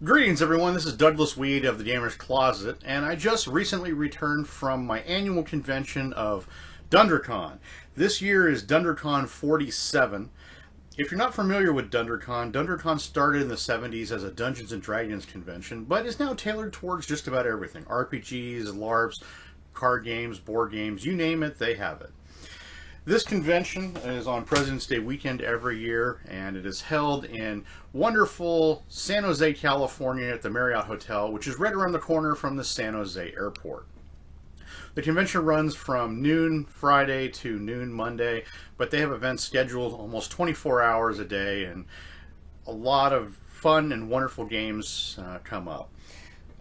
Greetings, everyone. This is Douglas Weed of the Gamer's Closet, and I just recently returned from my annual convention of DunDraCon. This year is DunDraCon 47. If you're not familiar with DunDraCon, DunDraCon started in the 70s as a Dungeons and Dragons convention, but is now tailored towards just about everything. RPGs, LARPs, card games, board games, you name it, they have it. This convention is on President's Day weekend every year, and it is held in wonderful San Jose, California at the Marriott Hotel, which is right around the corner from the San Jose airport. The convention runs from noon Friday to noon Monday, but they have events scheduled almost 24 hours a day, and a lot of fun and wonderful games come up.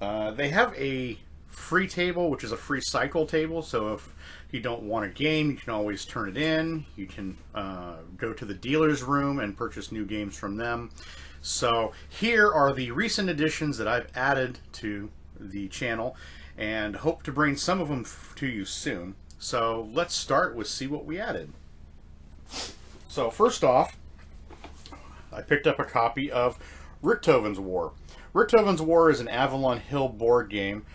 They have a free table, which is a free cycle table, so if you don't want a game, you can always turn it in. You can go to the dealer's room and purchase new games from them. So here are the recent additions that I've added to the channel, and hope to bring some of them to you soon. So let's start with see what we added. So first off, I picked up a copy of Richtoven's War. Richtoven's War is an Avalon Hill board game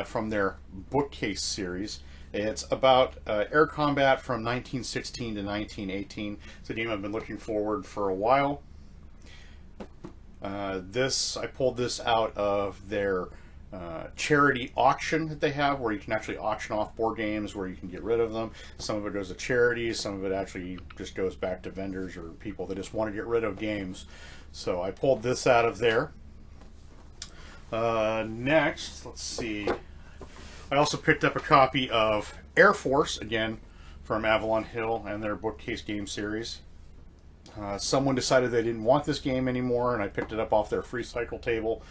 from their Bookcase series. It's about air combat from 1916 to 1918. It's a game I've been looking forward for a while. I pulled this out of their charity auction that they have, where you can actually auction off board games where you can get rid of them. Some of it goes to charities, some of it actually just goes back to vendors or people that just want to get rid of games. So I pulled this out of there. Next, let's see. I also picked up a copy of Air Force, again, from Avalon Hill and their Bookcase game series. Someone decided they didn't want this game anymore, and I picked it up off their free cycle table.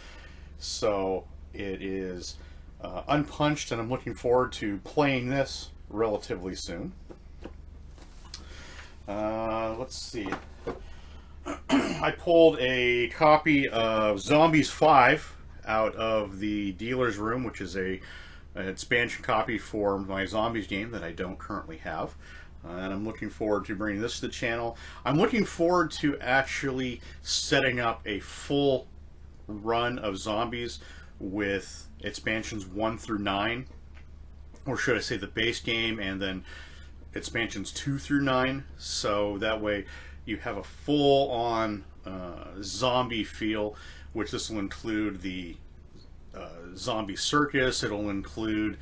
So it is unpunched, and I'm looking forward to playing this relatively soon. Let's see. I pulled a copy of Zombies 5 out of the dealer's room, which is an expansion copy for my Zombies game that I don't currently have. And I'm looking forward to bringing this to the channel. I'm looking forward to actually setting up a full run of Zombies with expansions 1 through 9. Or should I say the base game and then expansions 2 through 9. So that way you have a full-on zombie feel, which this will include the zombie circus, it'll include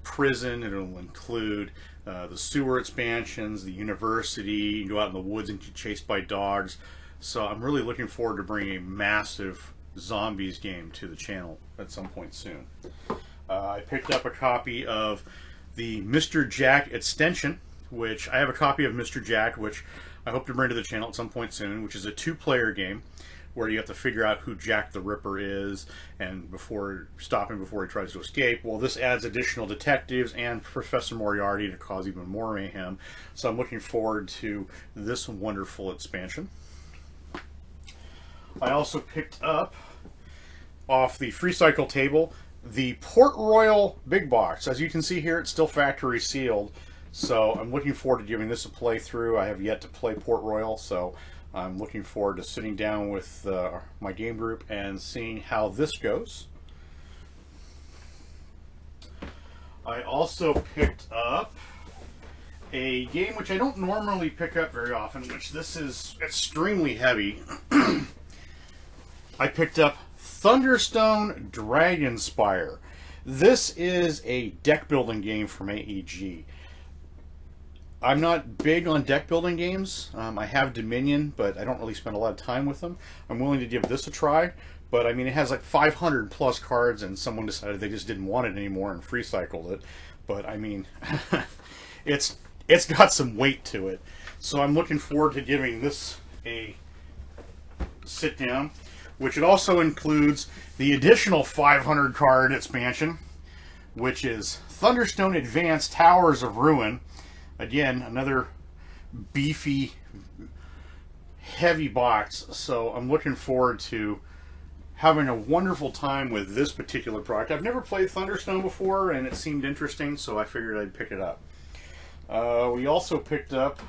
prison, it'll include the sewer expansions, the university, you can go out in the woods and get chased by dogs. So I'm really looking forward to bringing a massive zombies game to the channel at some point soon. I picked up a copy of the Mr. Jack extension, which I have a copy of Mr. Jack, which I hope to bring to the channel at some point soon, which is a 2-player game where you have to figure out who Jack the Ripper is and stop him before he tries to escape. Well, this adds additional detectives and Professor Moriarty to cause even more mayhem. So I'm looking forward to this wonderful expansion. I also picked up off the free cycle table the Port Royal Big Box. As you can see here, it's still factory sealed. So I'm looking forward to giving this a playthrough. I have yet to play Port Royal, so I'm looking forward to sitting down with my game group and seeing how this goes. I also picked up a game which I don't normally pick up very often, which this is extremely heavy. I picked up Thunderstone Dragonspire. This is a deck building game from AEG. I'm not big on deck building games. I have Dominion, but I don't really spend a lot of time with them. I'm willing to give this a try, but I mean, it has like 500 plus cards, and someone decided they just didn't want it anymore and free cycled it. But I mean, it's got some weight to it. So I'm looking forward to giving this a sit down, which it also includes the additional 500 card expansion, which is Thunderstone Advanced Towers of Ruin. Again, another beefy, heavy box, so I'm looking forward to having a wonderful time with this particular product. I've never played Thunderstone before, and it seemed interesting, so I figured I'd pick it up. We also picked up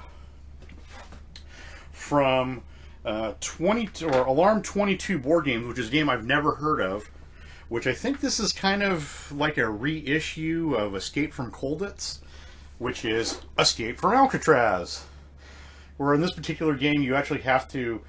from 20 or Alarm 22 board games, which is a game I've never heard of. Which I think this is kind of like a reissue of Escape from Colditz, which is Escape from Alcatraz. Where in this particular game, you actually have to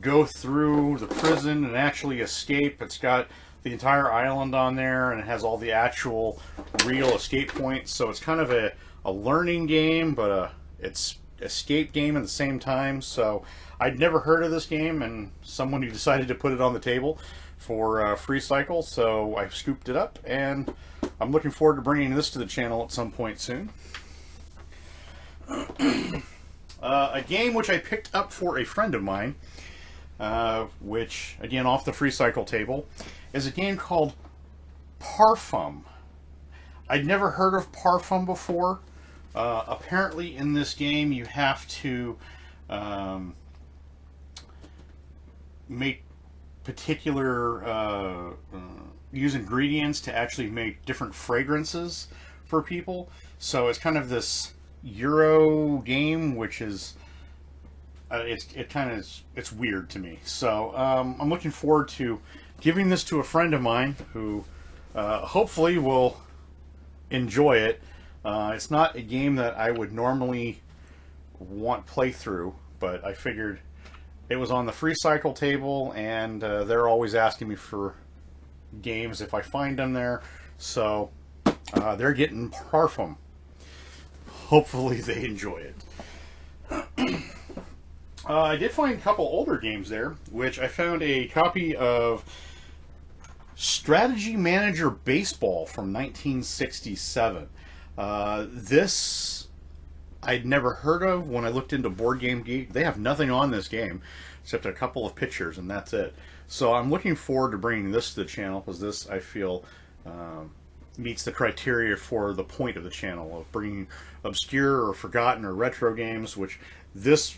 go through the prison and actually escape. It's got the entire island on there, and it has all the actual real escape points. So it's kind of a learning game, but it's escape game at the same time. So I'd never heard of this game, and someone who decided to put it on the table for free cycle, so I scooped it up, and I'm looking forward to bringing this to the channel at some point soon. A game which I picked up for a friend of mine, which, again, off the free cycle table, is a game called Parfum. I'd never heard of Parfum before. Apparently in this game you have to make particular use ingredients to actually make different fragrances for people. So it's kind of this Euro game, which is it's weird to me. So I'm looking forward to giving this to a friend of mine who hopefully will enjoy it. It's not a game that I would normally want playthrough, but I figured it was on the free cycle table, and they're always asking me for games if I find them there. So they're getting Parfum. Hopefully they enjoy it. I did find a couple older games there, which I found a copy of Strategy Manager Baseball from 1967. This I'd never heard of. When I looked into Board Game Geek, they have nothing on this game except a couple of pictures, and that's it. So I'm looking forward to bringing this to the channel, because this, I feel, meets the criteria for the point of the channel, of bringing obscure or forgotten or retro games, which this,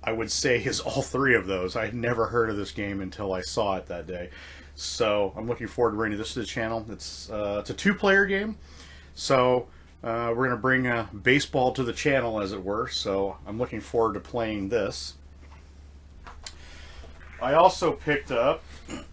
I would say, is all three of those. I had never heard of this game until I saw it that day. So I'm looking forward to bringing this to the channel. It's a two-player game, so we're going to bring baseball to the channel, as it were. So I'm looking forward to playing this. I also picked up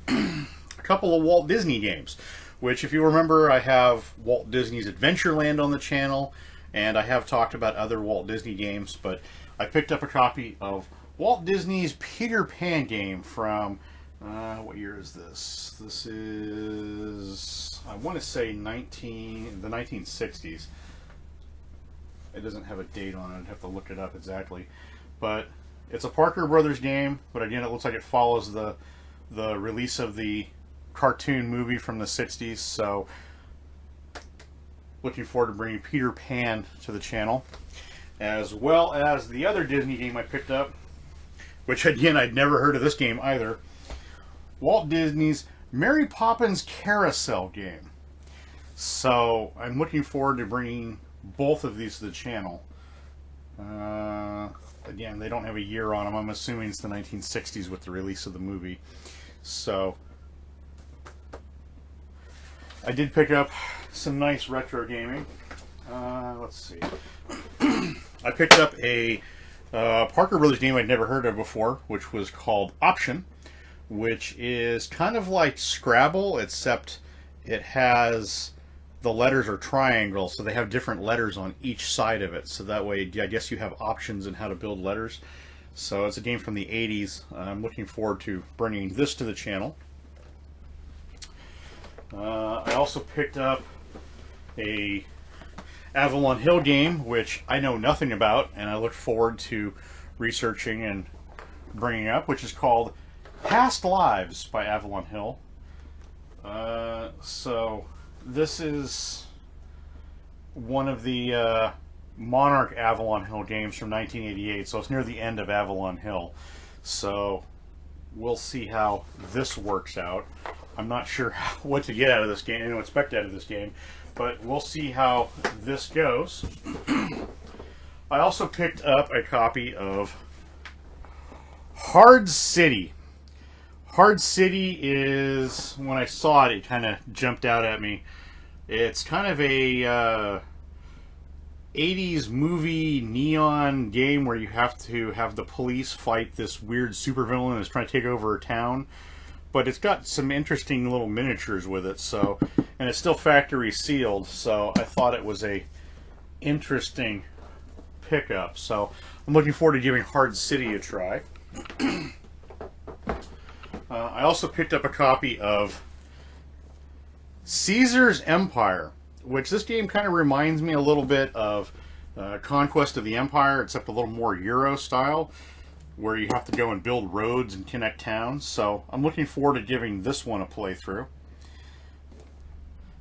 a couple of Walt Disney games, which, if you remember, I have Walt Disney's Adventureland on the channel, and I have talked about other Walt Disney games, but I picked up a copy of Walt Disney's Peter Pan game from, what year is this? This is, I want to say the 1960s. It doesn't have a date on it. I'd have to look it up exactly. But it's a Parker Brothers game, but again, it looks like it follows the release of the cartoon movie from the 60s, so looking forward to bringing Peter Pan to the channel, as well as the other Disney game I picked up, which, again, I'd never heard of this game either, Walt Disney's Mary Poppins Carousel game. So I'm looking forward to bringing both of these to the channel. Again, they don't have a year on them. I'm assuming it's the 1960s with the release of the movie. So I did pick up some nice retro gaming. Let's see. I picked up a Parker Brothers game I'd never heard of before, which was called Option, which is kind of like Scrabble, except it has, the letters are triangles, so they have different letters on each side of it. So that way, I guess you have options in how to build letters. So it's a game from the 80s. I'm looking forward to bringing this to the channel. I also picked up a Avalon Hill game, which I know nothing about, and I look forward to researching and bringing up, which is called Past Lives by Avalon Hill. So this is one of the Monarch Avalon Hill games from 1988, so it's near the end of Avalon Hill. So we'll see how this works out. I'm not sure what to get out of this game, what to expect out of this game, but we'll see how this goes. I also picked up a copy of Hard City. Hard City is, when I saw it, it kind of jumped out at me. It's kind of a 80s movie neon game where you have to have the police fight this weird supervillain that's trying to take over a town. But it's got some interesting little miniatures with it, so, and it's still factory sealed, so I thought it was a interesting pickup. So I'm looking forward to giving Hard City a try. I also picked up a copy of Caesar's Empire, which this game kind of reminds me a little bit of Conquest of the Empire, except a little more Euro style, where you have to go and build roads and connect towns. So I'm looking forward to giving this one a playthrough,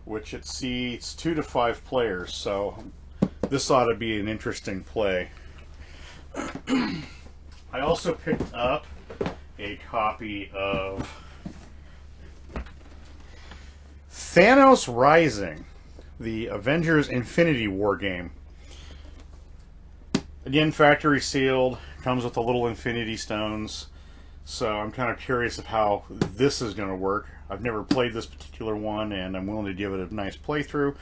which it seats 2 to 5 players, so this ought to be an interesting play. I also picked up a copy of Thanos Rising, the Avengers Infinity War game. Again, factory sealed, comes with the little Infinity Stones, so I'm kind of curious of how this is going to work. I've never played this particular one, and I'm willing to give it a nice playthrough.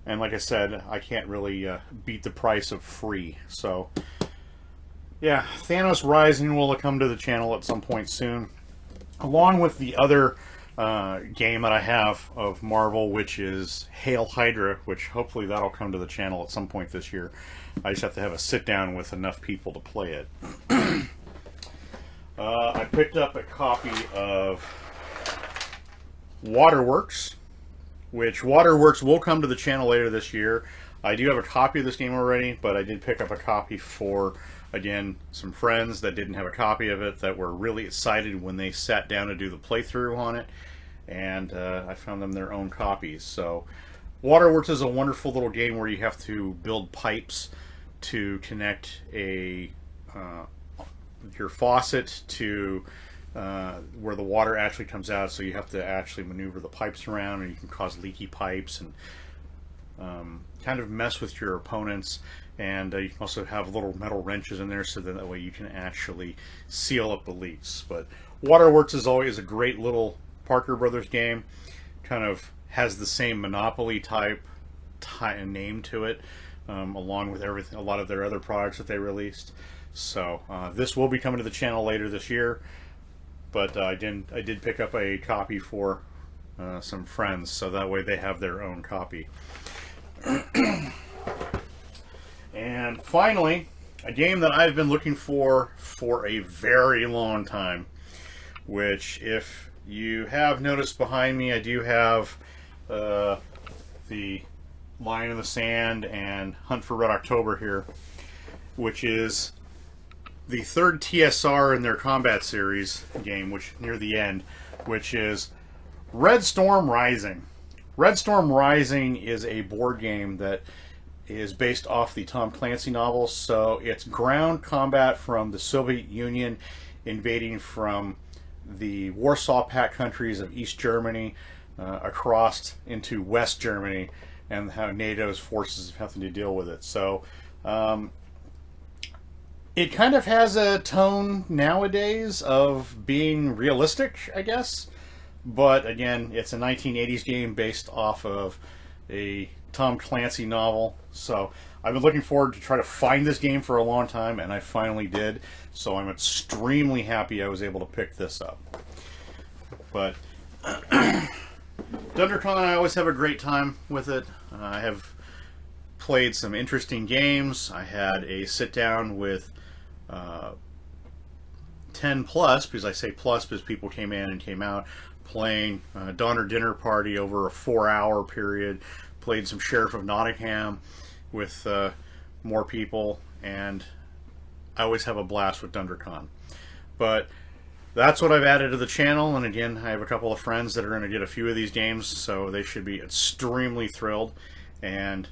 And like I said, I can't really beat the price of free. So, yeah, Thanos Rising will come to the channel at some point soon, along with the other game that I have of Marvel, which is Hail Hydra, which hopefully that'll come to the channel at some point this year. I just have to have a sit down with enough people to play it. I picked up a copy of Waterworks, which Waterworks will come to the channel later this year. I do have a copy of this game already, but I did pick up a copy for, again, some friends that didn't have a copy of it that were really excited when they sat down to do the playthrough on it, and I found them their own copies. So Waterworks is a wonderful little game where you have to build pipes to connect a your faucet to where the water actually comes out, so you have to actually maneuver the pipes around, and you can cause leaky pipes and kind of mess with your opponents. And you can also have little metal wrenches in there, so that way you can actually seal up the leaks. But Waterworks is always a great little Parker Brothers game. Kind of has the same Monopoly type name to it, along with everything, a lot of their other products that they released. So this will be coming to the channel later this year. But I did pick up a copy for some friends, so that way they have their own copy. And finally, a game that I've been looking for a very long time, which, if you have noticed behind me, I do have the Line in the Sand and Hunt for Red October here, which is the third TSR in their combat series game, which near the end, which is Red Storm Rising. Red Storm Rising is a board game that is based off the Tom Clancy novels, so it's ground combat from the Soviet Union invading from the Warsaw Pact countries of East Germany across into West Germany, and how NATO's forces have to deal with it. So it kind of has a tone nowadays of being realistic, I guess. But again, it's a 1980s game based off of a Tom Clancy novel. So I've been looking forward to try to find this game for a long time, and I finally did. So I'm extremely happy I was able to pick this up. But DunDraCon, I always have a great time with it. I have played some interesting games. I had a sit down with 10 plus, because I say plus because people came in and came out, playing Donner Dinner Party over a 4-hour period. Played some Sheriff of Nottingham with more people, and I always have a blast with DunDraCon. But that's what I've added to the channel, and again, I have a couple of friends that are going to get a few of these games, so they should be extremely thrilled. And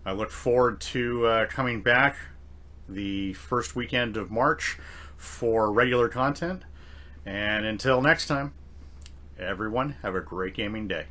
I look forward to coming back the first weekend of March for regular content. And until next time, everyone, have a great gaming day.